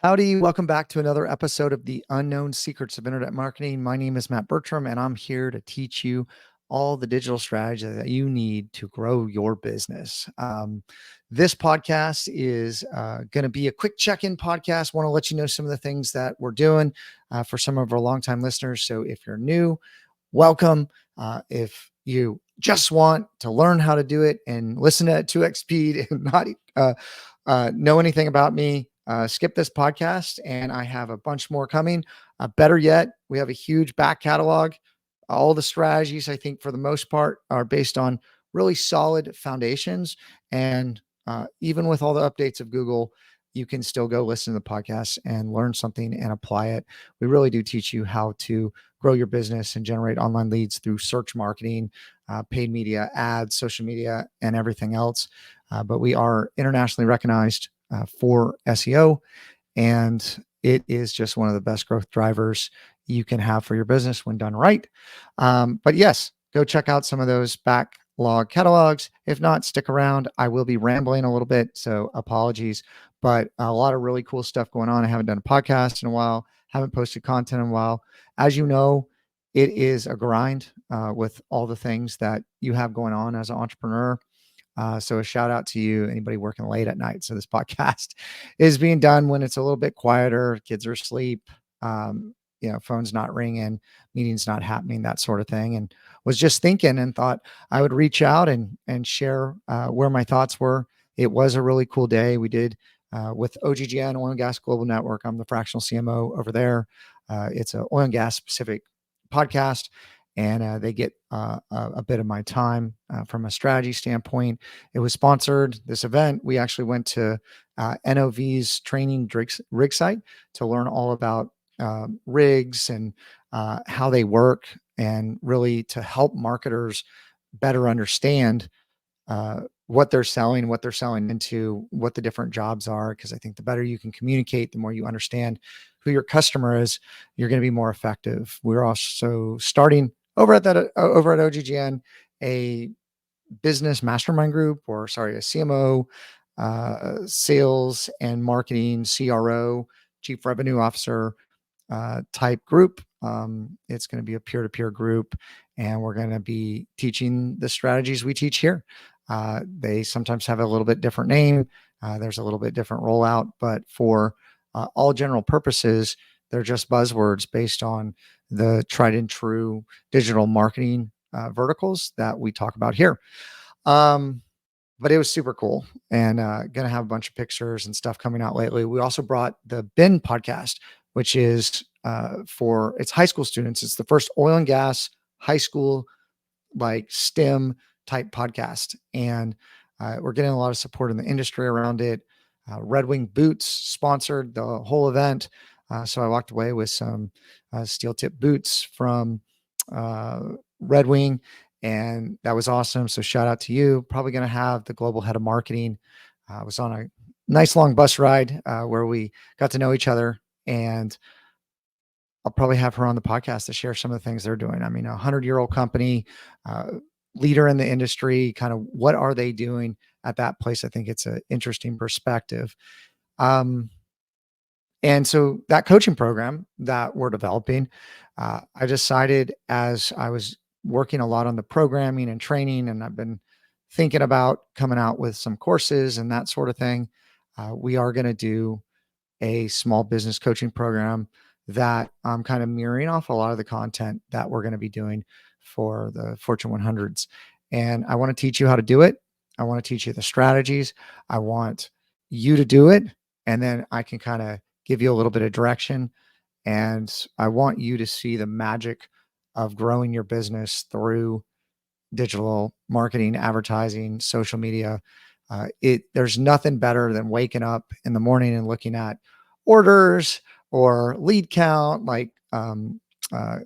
Howdy, welcome back to another episode of the Unknown Secrets of Internet Marketing. My name is Matt Bertram, and I'm here to teach you all the digital strategy that you need to grow your business. This podcast is going to be a quick check-in podcast. Want to let you know some of the things that we're doing for some of our longtime listeners. So if you're new, welcome. If you just want to learn how to do it and listen at 2x speed and not know anything about me, skip this podcast, and I have a bunch more coming. Better yet, we have a huge back catalog. All the strategies, I think, for the most part, are based on really solid foundations. And even with all the updates of Google, you can still go listen to the podcast and learn something and apply it. We really do teach you how to grow your business and generate online leads through search marketing, paid media, ads, social media, and everything else. But we are internationally recognized for SEO, and it is just one of the best growth drivers you can have for your business when done right. But yes, go check out some of those backlog catalogs. If not, stick around. I will be rambling a little bit, so apologies, but a lot of really cool stuff going on. I haven't done a podcast in a while, haven't posted content in a while. As you know, it is a grind with all the things that you have going on as an entrepreneur. So a shout out to you, anybody working late at night. So this podcast is being done when it's a little bit quieter, kids are asleep, phone's not ringing, meetings not happening, that sort of thing. And was just thinking and thought I would reach out and share where my thoughts were. It was a really cool day. We did with OGGN, Oil and Gas Global Network. I'm the fractional CMO over there. It's an oil and gas specific podcast, and they get a bit of my time from a strategy standpoint. It was sponsored, this event. We actually went to NOV's training rig site to learn all about rigs and how they work, and really to help marketers better understand what they're selling into, what the different jobs are. Because I think the better you can communicate, the more you understand who your customer is, you're going to be more effective. We're also starting over at OGGN a business mastermind group, or sorry, a CMO, sales and marketing CRO, chief revenue officer type group. It's going to be a peer-to-peer group, and we're going to be teaching the strategies we teach here. They sometimes have a little bit different name. There's a little bit different rollout, but for all general purposes, they're just buzzwords based on the tried and true digital marketing verticals that we talk about here. But it was super cool, and going to have a bunch of pictures and stuff coming out lately. We also brought the BIN podcast, which is for its high school students. It's the first oil and gas high school like STEM type podcast, and we're getting a lot of support in the industry around it. Red Wing Boots sponsored the whole event, so I walked away with some steel tip boots from Red Wing, and that was awesome. So shout out to you. Probably going to have the global head of marketing. I was on a nice long bus ride where we got to know each other, and I'll probably have her on the podcast to share some of the things they're doing. I mean, 100-year-old company, leader in the industry, kind of what are they doing at that place? I think it's an interesting perspective. And so that coaching program that we're developing, I decided as I was working a lot on the programming and training, and I've been thinking about coming out with some courses and that sort of thing. We are going to do a small business coaching program that I'm kind of mirroring off a lot of the content that we're going to be doing for the Fortune 100s. And I want to teach you how to do it. I want to teach you the strategies. I want you to do it. And then I can kind of give you a little bit of direction. And I want you to see the magic of growing your business through digital marketing, advertising, social media. There's nothing better than waking up in the morning and looking at orders or lead count, like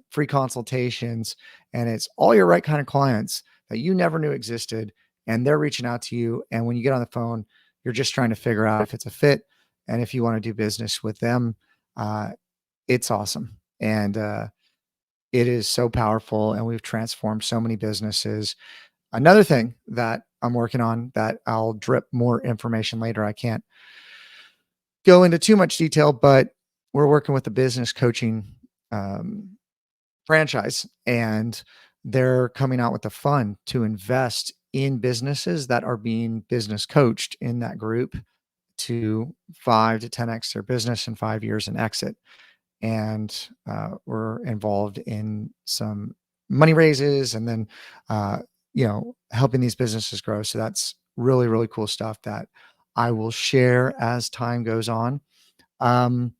free consultations, and it's all your right kind of clients that you never knew existed, and they're reaching out to you. And when you get on the phone, you're just trying to figure out if it's a fit and if you want to do business with them. It's awesome, and it is so powerful, and we've transformed so many businesses. Another thing that I'm working on that I'll drip more information later. I can't go into too much detail, but we're working with a business coaching um, franchise, and they're coming out with a fund to invest in businesses that are being business coached in that group to 5 to 10x their business in 5 years and exit. And we're involved in some money raises, and then helping these businesses grow. So that's really, really cool stuff that I will share as time goes on. um,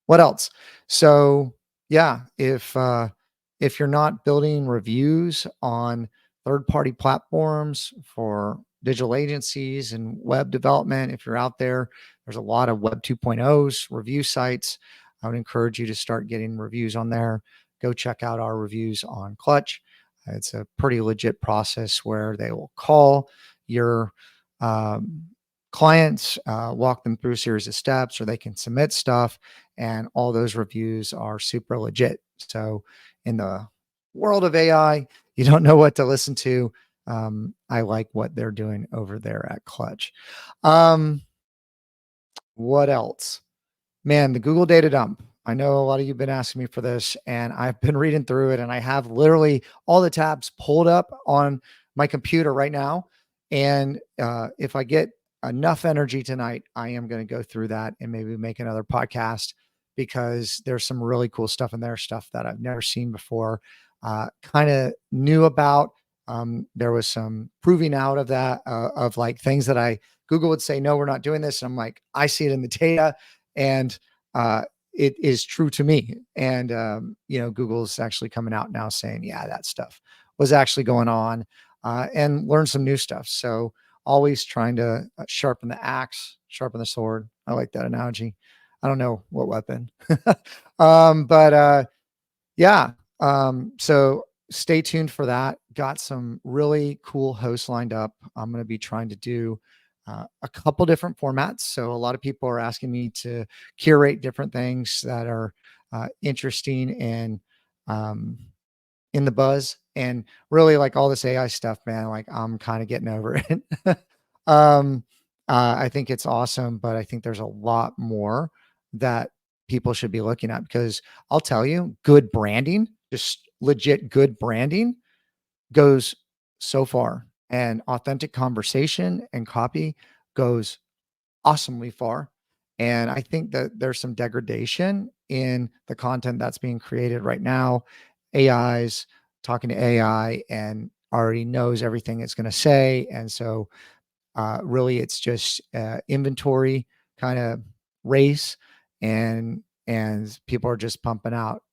what else? So yeah, if you're not building reviews on third-party platforms for digital agencies and web development, if you're out there, there's a lot of Web 2.0s review sites. I would encourage you to start getting reviews on there. Go check out our reviews on Clutch. It's a pretty legit process where they will call your um, clients, walk them through a series of steps, or they can submit stuff, and all those reviews are super legit. So in the world of AI, you don't know what to listen to. I like what they're doing over there at Clutch. Um, what else? Man, the Google data dump. I know a lot of you have been asking me for this, and I've been reading through it, and I have literally all the tabs pulled up on my computer right now. And if I get enough energy tonight, I am going to go through that and maybe make another podcast, because there's some really cool stuff in there, stuff that I've never seen before, kind of knew about. There was some proving out of that, of like things that Google would say, no, we're not doing this. And I'm like, I see it in the data, and uh, it is true to me. And Google's actually coming out now saying, yeah, that stuff was actually going on, and learn some new stuff. So always trying to sharpen the axe, sharpen the sword. I like that analogy. I don't know what weapon, but yeah. So stay tuned for that. Got some really cool hosts lined up. I'm going to be trying to do a couple different formats. So a lot of people are asking me to curate different things that are interesting and um, in the buzz, and really like all this AI stuff, man. Like I'm kind of getting over it. um, I think it's awesome, but I think there's a lot more that people should be looking at, because I'll tell you, good branding, just legit good branding, goes so far, and authentic conversation and copy goes awesomely far. And I think that there's some degradation in the content that's being created right now. AI's talking to AI and already knows everything it's going to say. And so really it's just inventory kind of race, and people are just pumping out,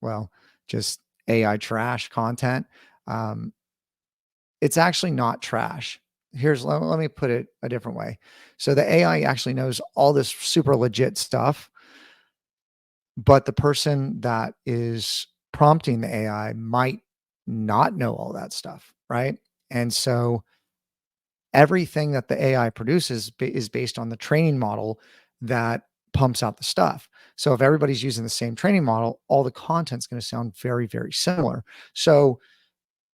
well, just AI trash content. Um, it's actually not trash. Let me put it a different way. So the AI actually knows all this super legit stuff, but the person that is prompting the AI might not know all that stuff, right? And so everything that the AI produces is based on the training model that pumps out the stuff. So if everybody's using the same training model, all the content's going to sound very, very similar. So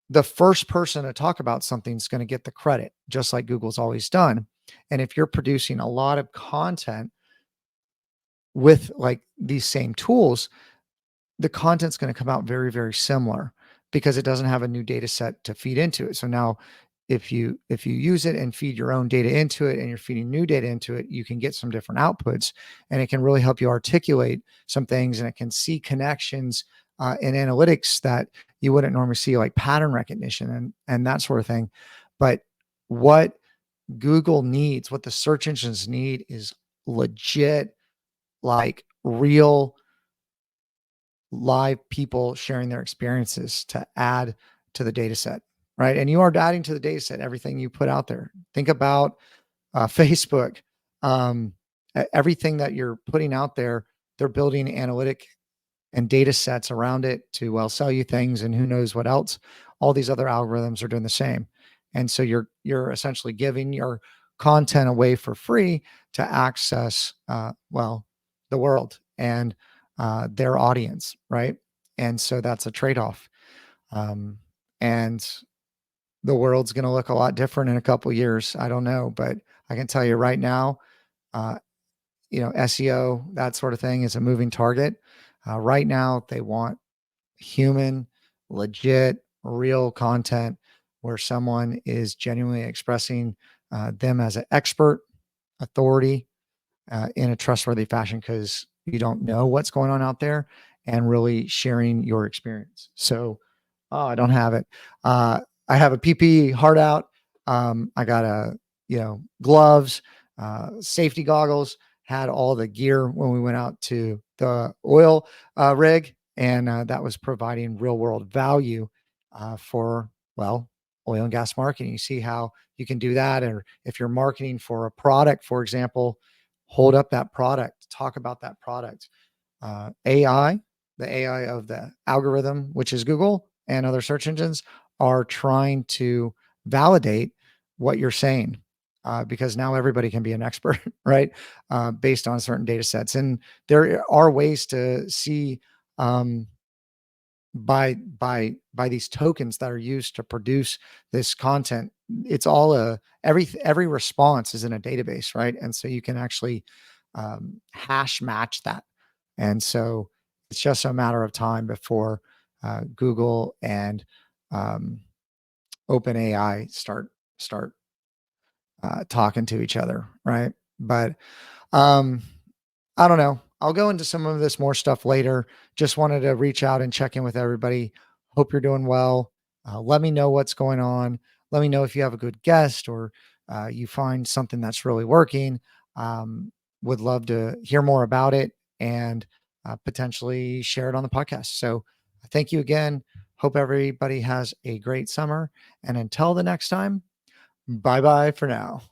the first person to talk about something is going to get the credit, just like Google's always done. And if you're producing a lot of content with like these same tools, the content's going to come out very, very similar, because it doesn't have a new data set to feed into it. So now if you use it and feed your own data into it, and you're feeding new data into it, you can get some different outputs, and it can really help you articulate some things, and it can see connections in analytics that you wouldn't normally see, like pattern recognition and that sort of thing. But what Google needs, what the search engines need, is legit, like real live people sharing their experiences to add to the data set, right? And you are adding to the data set everything you put out there. Think about Facebook, everything that you're putting out there, they're building analytic and data sets around it to, well, sell you things, and who knows what else. All these other algorithms are doing the same. And so you're essentially giving your content away for free to access well, the world and their audience, right? And so that's a trade-off. And the world's going to look a lot different in a couple years. I don't know, but I can tell you right now, uh, SEO, that sort of thing is a moving target. Right now, they want human, legit, real content where someone is genuinely expressing them as an expert, authority, in a trustworthy fashion because you don't know what's going on out there and really sharing your experience. So, oh, I don't have it. Uh, I have a PPE hard out. I got gloves, safety goggles, had all the gear when we went out to the oil rig, and that was providing real world value for, well, oil and gas marketing. You see how you can do that. Or if you're marketing for a product, for example, hold up that product, talk about that product. AI, the AI of the algorithm, which is Google and other search engines, are trying to validate what you're saying because now everybody can be an expert, right? Based on certain data sets. And there are ways to see um, by these tokens that are used to produce this content. It's all every response is in a database, right? And so you can actually hash match that. And so it's just a matter of time before Google and um, OpenAI start talking to each other, right? But um, I don't know. I'll go into some of this more stuff later. Just wanted to reach out and check in with everybody. Hope you're doing well. Let me know what's going on. Let me know if you have a good guest or you find something that's really working. Um, would love to hear more about it and potentially share it on the podcast. So thank you again. Hope everybody has a great summer. And until the next time, bye bye for now.